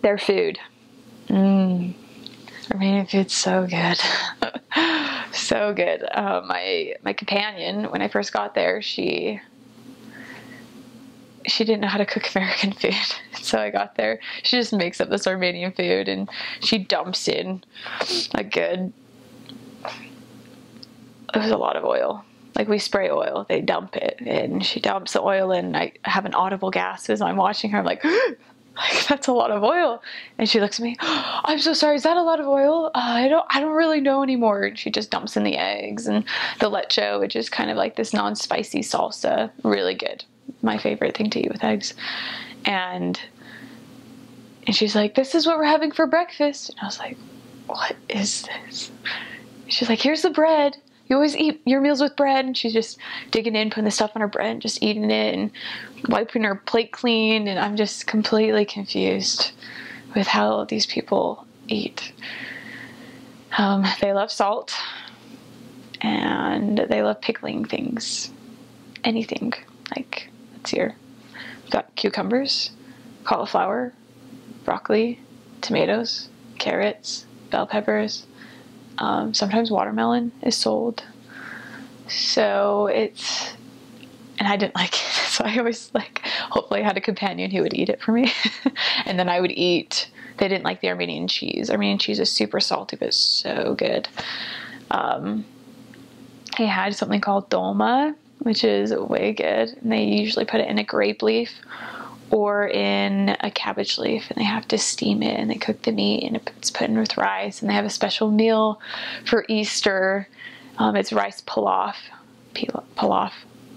Their food. Armenian food's so good. So good. My companion, when I first got there, she didn't know how to cook American food. So I got there, she just makes up this Armenian food and she dumps in it was a lot of oil. Like, we spray oil, they dump it, and she dumps the oil in. I have an audible gasp as I'm watching her. I'm like, that's a lot of oil. And she looks at me, I'm so sorry, is that a lot of oil? I don't really know anymore. And she just dumps in the eggs and the leche, which is kind of like this non-spicy salsa. Really good. My favorite thing to eat with eggs. And she's like, this is what we're having for breakfast. And I was like, what is this? She's like, here's the bread. You always eat your meals with bread. And she's just digging in, putting the stuff on her bread, and just eating it and wiping her plate clean. And I'm just completely confused with how these people eat. They love salt, and they love pickling things. Anything. Like, let's see here. We've got cucumbers, cauliflower, broccoli, tomatoes, carrots, bell peppers. Sometimes watermelon is sold. So and I didn't like it. So I always hopefully I had a companion who would eat it for me. And then I would eat, they didn't like the Armenian cheese. Armenian cheese is super salty, but it's so good. I had something called dolma, which is way good. And they usually put it in a grape leaf or in a cabbage leaf, and they have to steam it, and they cook the meat, and it's put in with rice, and they have a special meal for Easter. It's rice pilaf. Pilaf.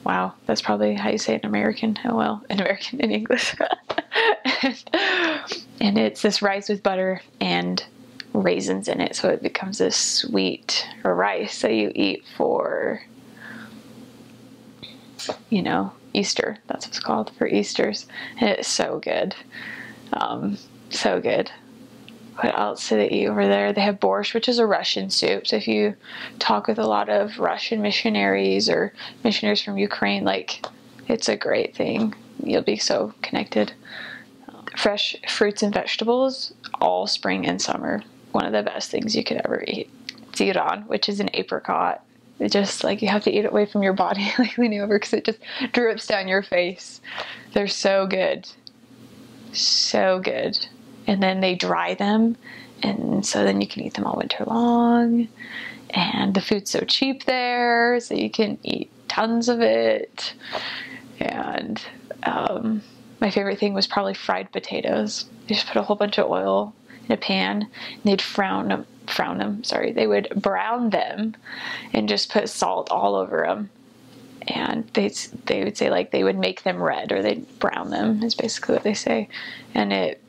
Wow, that's probably how you say it in American. Oh well, in American, in English. And it's this rice with butter and raisins in it, so it becomes this sweet rice that you eat for, Easter. That's what it's called, for Easters. And it's so good. So good. What else do they eat over there? They have borscht, which is a Russian soup. So if you talk with a lot of Russian missionaries or missionaries from Ukraine, it's a great thing. You'll be so connected. Fresh fruits and vegetables, all spring and summer. One of the best things you could ever eat. Ziran, which is an apricot. It just, you have to eat it away from your body, leaning over, because it just drips down your face. They're so good. So good. And then they dry them, and so then you can eat them all winter long. And the food's so cheap there, so you can eat tons of it. And my favorite thing was probably fried potatoes. They just put a whole bunch of oil in a pan, and they'd they would brown them and just put salt all over them. And they would say they would make them red, or they'd brown them, is basically what they say. And it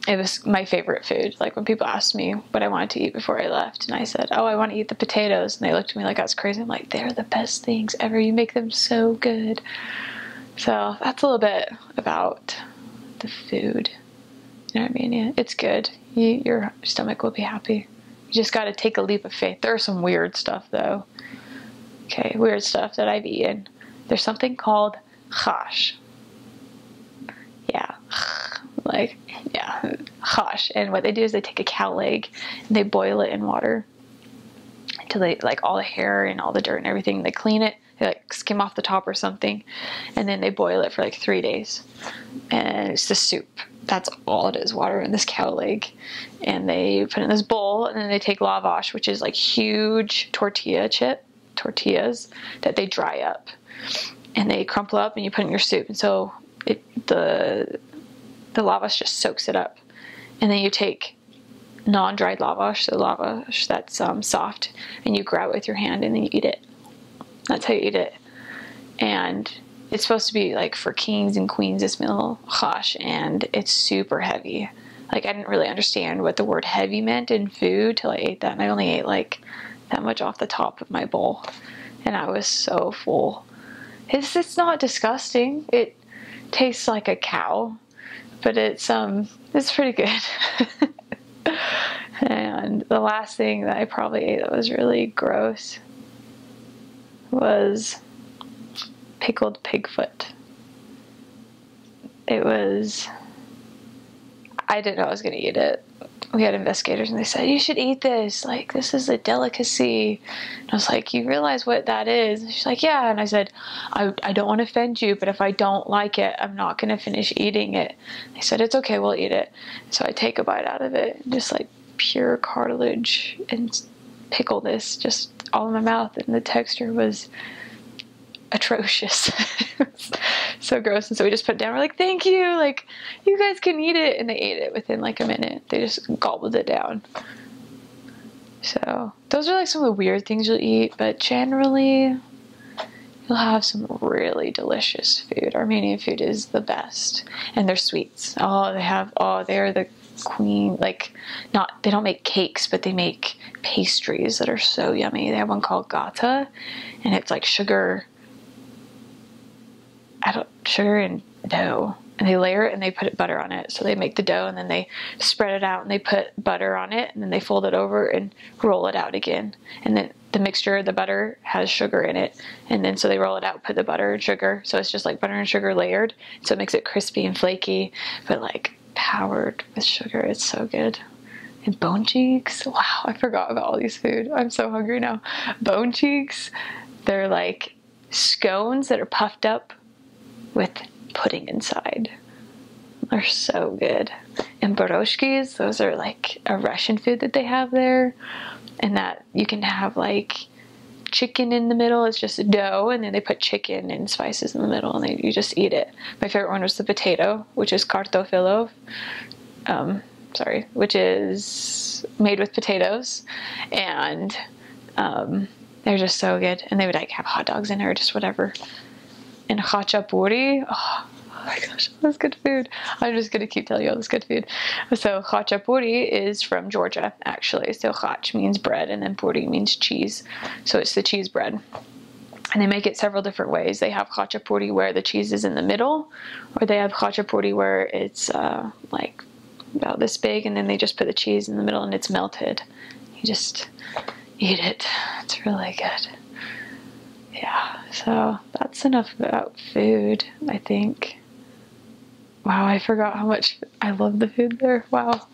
was my favorite food. When people asked me what I wanted to eat before I left, and I said, oh, I want to eat the potatoes, and they looked at me like I was crazy. I'm like, they're the best things ever. You make them so good. So that's a little bit about the food in Armenia. It's good. Your stomach will be happy. You just got to take a leap of faith. There's some weird stuff, though. Okay, weird stuff that I've eaten. There's something called chash. Yeah. Chash. And what they do is they take a cow leg and they boil it in water until they, all the hair and all the dirt and everything, they clean it. They skim off the top or something, and then they boil it for 3 days. And it's the soup. That's all it is, water and this cow leg. And they put it in this bowl, and then they take lavash, which is huge tortillas that they dry up. And they crumple up, and you put it in your soup. And so the lavash just soaks it up. And then you take non-dried lavash, so lavash that's soft, and you grab it with your hand, and then you eat it. That's how you eat it. And it's supposed to be for kings and queens, this meal, chash, and it's super heavy. I didn't really understand what the word heavy meant in food till I ate that, and I only ate that much off the top of my bowl, and I was so full. It's not disgusting. It tastes like a cow, but it's pretty good. And the last thing that I probably ate that was really gross was pickled pig foot. It was I didn't know I was gonna eat it. We had investigators and they said, you should eat this. Like, this is a delicacy. And I was like, you realize what that is? And she's like, yeah. And I said, I don't want to offend you, but if I don't like it, I'm not going to finish eating it. They said, it's okay, we'll eat it. So I take a bite out of it, just like pure cartilage and pickleness just all in my mouth. And the texture was atrocious. So gross. And so we just put it down. We're like, thank you, like, you guys can eat it. And they ate it within like a minute. They just gobbled it down. So those are like some of the weird things you'll eat, but generally you'll have some really delicious food. Armenian food is the best. And their sweets, they're the queen. Like, they don't make cakes, but they make pastries that are so yummy. They have one called gata, and it's like sugar and dough, and they layer it and they put butter on it. So they make the dough and then they spread it out and they put butter on it, and then they fold it over and roll it out again. And then the mixture, the butter has sugar in it, and then so they roll it out, put the butter and sugar, so it's just like butter and sugar layered, so it makes it crispy and flaky, but like powered with sugar. It's so good. And bone cheeks, wow, I forgot about all these food. I'm so hungry now. Bone cheeks, they're like scones that are puffed up with pudding inside. They're so good. And baroshkis, those are like a Russian food that they have there, and that you can have like chicken in the middle. It's just a dough, and then they put chicken and spices in the middle, and you just eat it. My favorite one was the potato, which is kartofilov, which is made with potatoes, and they're just so good. And they would like have hot dogs in it or just whatever. And khachapuri, oh my gosh, that's good food. I'm just gonna keep telling you all this good food. So khachapuri is from Georgia, actually. So khach means bread, and then puri means cheese. So it's the cheese bread. And they make it several different ways. They have khachapuri where the cheese is in the middle, or they have khachapuri where it's like about this big, and then they just put the cheese in the middle and it's melted. You just eat it. It's really good. Yeah, so that's enough about food, I think. Wow, I forgot how much I love the food there. Wow.